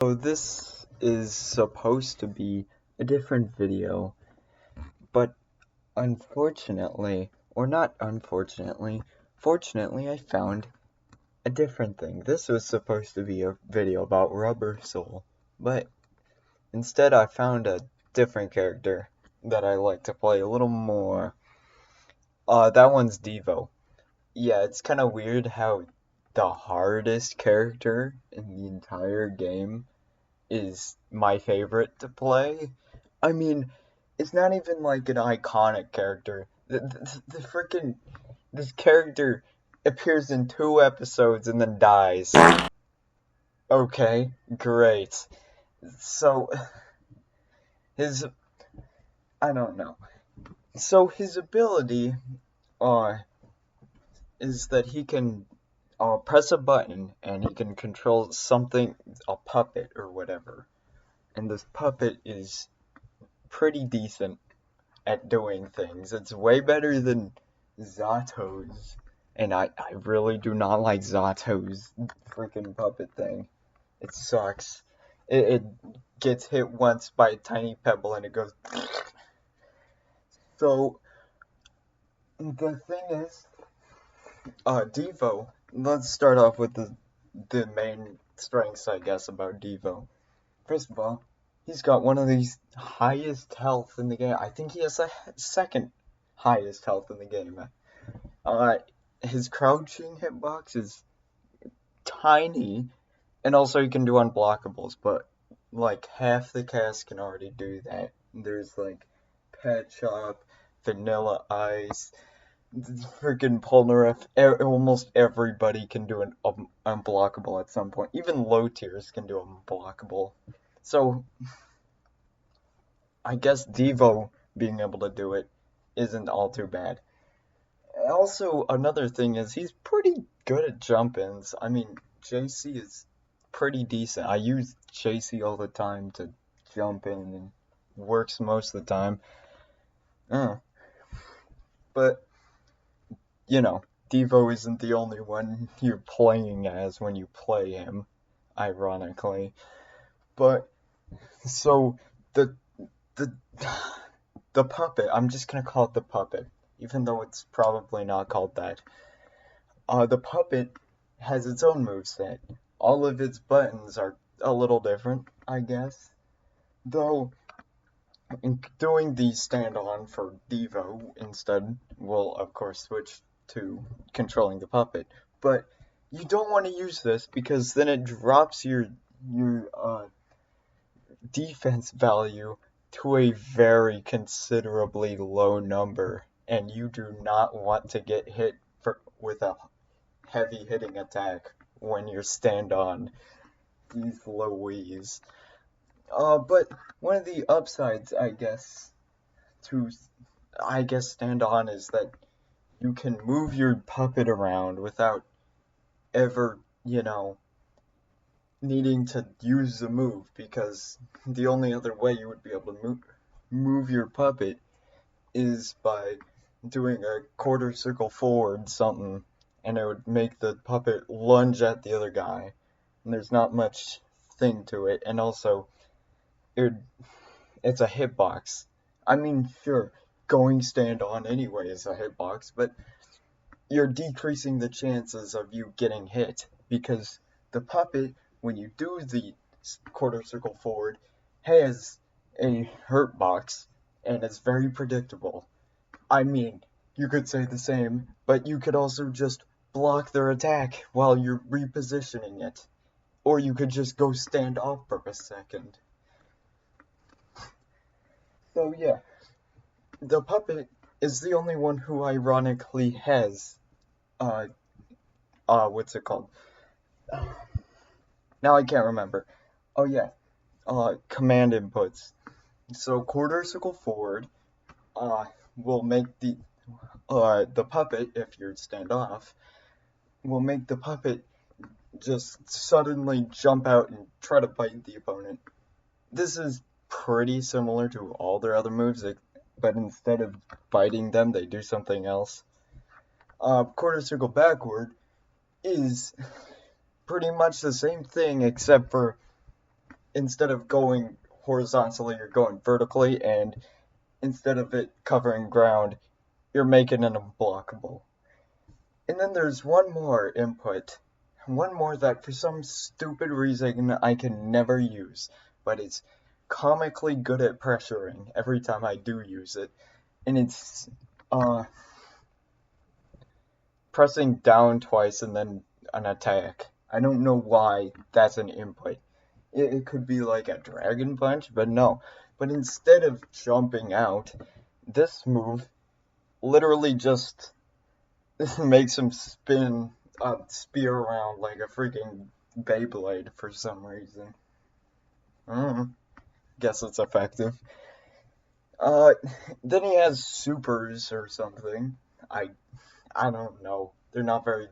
So this is supposed to be a different video, but unfortunately, or not unfortunately, fortunately I found a different thing. This was supposed to be a video about Rubber Soul, but instead I found a different character that I like to play a little more. That one's Devo. Yeah, it's kind of weird how the hardest character in the entire game is my favorite to play. I mean, it's not even like an iconic character. The freaking this character appears in 2 episodes and then dies. Okay, great. So his I don't know. So his ability is that he can press a button and he can control something, a puppet or whatever. And this puppet is pretty decent at doing things. It's way better than Zato's. And I really do not like Zato's freaking puppet thing. It sucks. It gets hit once by a tiny pebble and it goes. So, the thing is, Devo, let's start off with the main strengths, I guess, about Devo. First of all, he's got one of these highest health in the game. I think he has the second highest health in the game. His crouching hitbox is tiny, and also he can do unblockables, but like half the cast can already do that. There's like Pet Shop, Vanilla Ice, freaking Polnareff. Almost everybody can do an unblockable at some point. Even low tiers can do unblockable. So I guess Devo being able to do it isn't all too bad. Also, another thing is he's pretty good at jump-ins. I mean, JC is pretty decent. I use JC all the time to jump in and works most of the time. But, you know, Devo isn't the only one you're playing as when you play him, ironically. But, so, the puppet, I'm just gonna call it the puppet, even though it's probably not called that. The puppet has its own moveset. All of its buttons are a little different, I guess. Though, doing the stand-on for Devo instead will, of course, switch to controlling the puppet. But you don't want to use this because then it drops your defense value to a very considerably low number, and you do not want to get hit with a heavy hitting attack when you're stand on these Louise. But one of the upsides, I guess, stand on is that you can move your puppet around without ever, needing to use the move, because the only other way you would be able to move your puppet is by doing a quarter circle forward something, and it would make the puppet lunge at the other guy, and there's not much thing to it, and also it's a hitbox. I mean, sure, going stand on anyway is a hitbox, but you're decreasing the chances of you getting hit, because the puppet, when you do the quarter circle forward, has a hurt box, and it's very predictable. I mean, you could say the same, but you could also just block their attack while you're repositioning it. Or you could just go stand off for a second. So yeah, the puppet is the only one who ironically has, what's it called? Now I can't remember. Oh yeah, command inputs. So quarter circle forward, will make the puppet, if you're standoff, will make the puppet just suddenly jump out and try to bite the opponent. This is pretty similar to all their other moves, but instead of biting them, they do something else. Quarter circle backward is pretty much the same thing, except for instead of going horizontally, you're going vertically, and instead of it covering ground, you're making it unblockable. And then there's one more input, one more that for some stupid reason I can never use, but it's comically good at pressuring every time I do use it, and it's pressing down twice and then an attack. I don't know why that's an input. It could be like a dragon punch, but no. But instead of jumping out, this move literally just makes him spin a spear around like a freaking Beyblade for some reason. Guess it's effective. Then he has supers or something. I don't know. They're not very...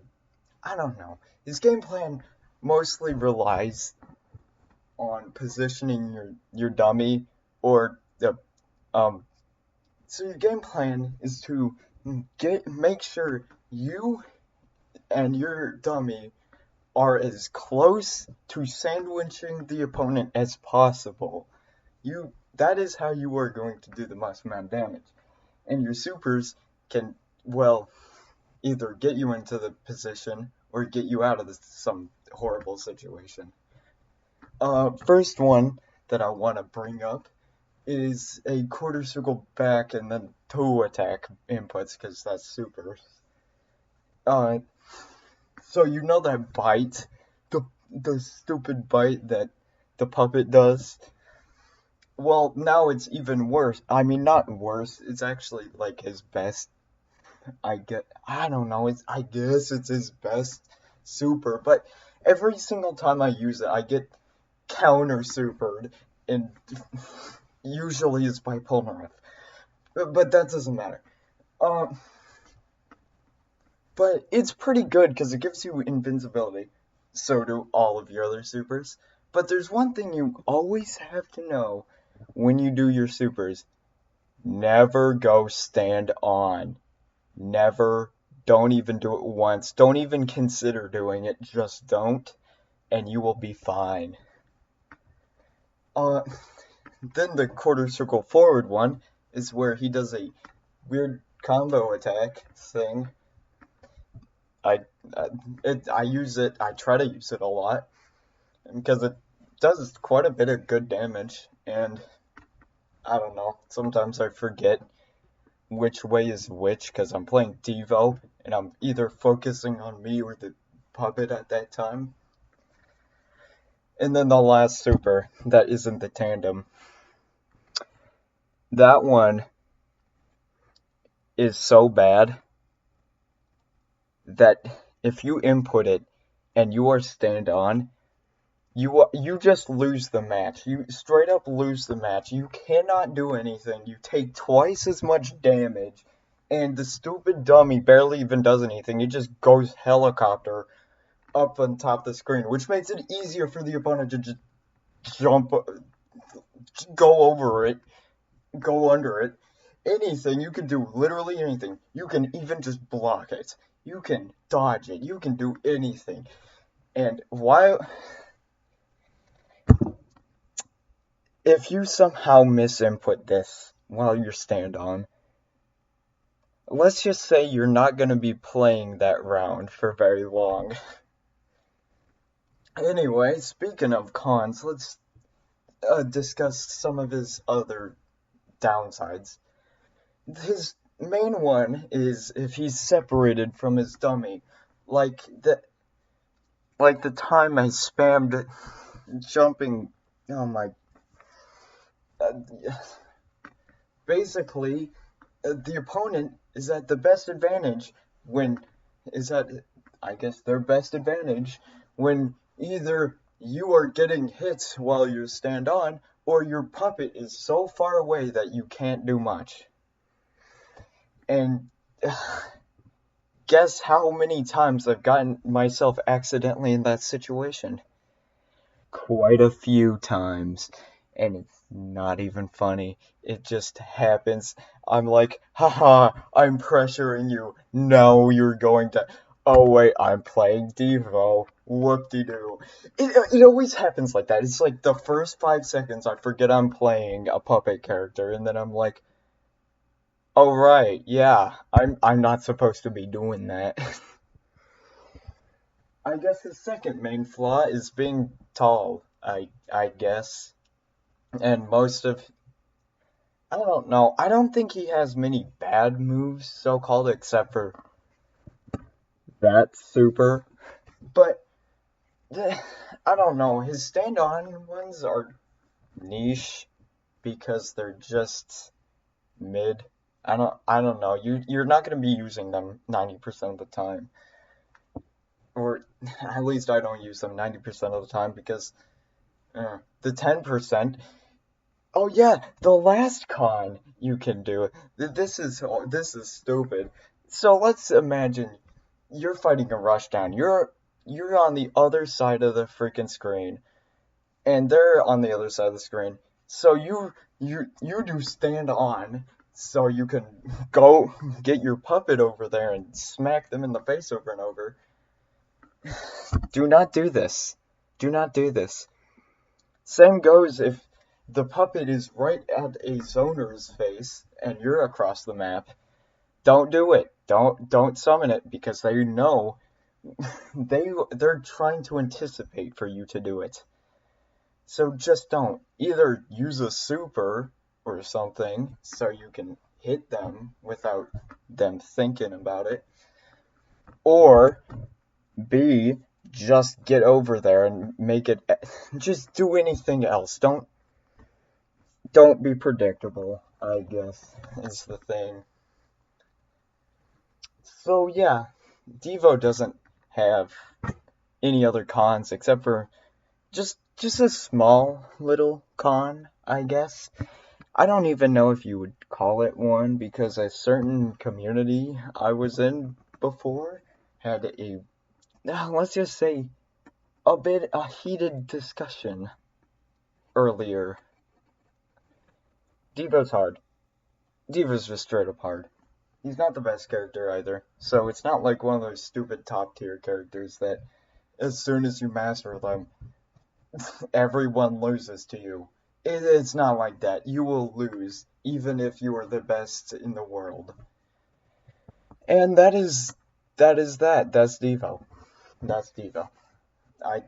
I don't know. His game plan mostly relies on positioning your dummy, or the so your game plan is to make sure you and your dummy are as close to sandwiching the opponent as possible. That is how you are going to do the most amount of damage. And your supers can, well, either get you into the position or get you out of some horrible situation. First one that I want to bring up is a quarter circle back and then toe attack inputs, because that's supers. So you know that bite, the stupid bite that the puppet does? Well, now it's even worse. I mean, not worse, it's actually like his best. I don't know, I guess it's his best super, but every single time I use it, I get counter supered, and usually it's by Polnareff. But that doesn't matter. But it's pretty good because it gives you invincibility. So do all of your other supers. But there's one thing you always have to know when you do your supers. Never go stand on. Never. Don't even do it once. Don't even consider doing it. Just don't. And you will be fine. Then the quarter circle forward one is where he does a weird combo attack thing. I use it, I try to use it a lot, because it does quite a bit of good damage, and I don't know, sometimes I forget which way is which, because I'm playing Devo, and I'm either focusing on me or the puppet at that time. And then the last super, that isn't the tandem. That one is so bad that if you input it and you are stand on, you just lose the match. You straight up lose the match. You cannot do anything. You take twice as much damage, and the stupid dummy barely even does anything. It just goes helicopter up on top of the screen, which makes it easier for the opponent to just jump, go over it, go under it. Anything, you can do literally anything. You can even just block it. You can dodge it. You can do anything. And if you somehow misinput this while you're stand on, let's just say you're not going to be playing that round for very long. Anyway, speaking of cons, let's discuss some of his other downsides. His main one is if he's separated from his dummy, like the time I spammed jumping. Oh my! Basically, the opponent is at the best advantage their best advantage when either you are getting hits while you stand on, or your puppet is so far away that you can't do much. And guess how many times I've gotten myself accidentally in that situation? Quite a few times. And it's not even funny. It just happens. I'm like, haha, I'm pressuring you. No, you're going to... Oh wait, I'm playing Devo. Whoop-de-doo. It always happens like that. It's like the first 5 seconds I forget I'm playing a puppet character, and then I'm like, oh right, yeah, I'm not supposed to be doing that. I guess his second main flaw is being tall, I guess. And most of I don't know. I don't think he has many bad moves, so called, except for that super. But I don't know. His stand-on ones are niche because they're just mid. I don't know. You're not gonna be using them 90% of the time, or at least I don't use them 90% of the time because the 10%. Oh yeah, the last con you can do. This is stupid. So let's imagine you're fighting a rushdown. You're on the other side of the freaking screen, and they're on the other side of the screen. So you do stand on, so you can go get your puppet over there and smack them in the face over and over. Do not do this. Do not do this. Same goes if the puppet is right at a zoner's face and you're across the map. Don't do it. Don't summon it because they know they're trying to anticipate for you to do it. So just don't. Either use a super or something so you can hit them without them thinking about it. Or B, just get over there and make it. Just do anything else. Don't be predictable, I guess, is the thing. So yeah, Devo doesn't have any other cons except for just a small little con, I guess. I don't even know if you would call it one because a certain community I was in before had let's just say, a heated discussion earlier. Devo's hard. Devo's just straight up hard. He's not the best character either, so it's not like one of those stupid top tier characters that as soon as you master them, everyone loses to you. It's not like that. You will lose, even if you are the best in the world. And that. That's Devo. That's Devo. I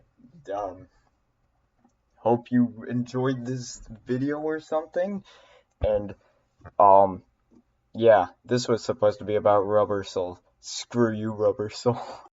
hope you enjoyed this video or something. And yeah, this was supposed to be about Rubber Soul. Screw you, Rubber Soul.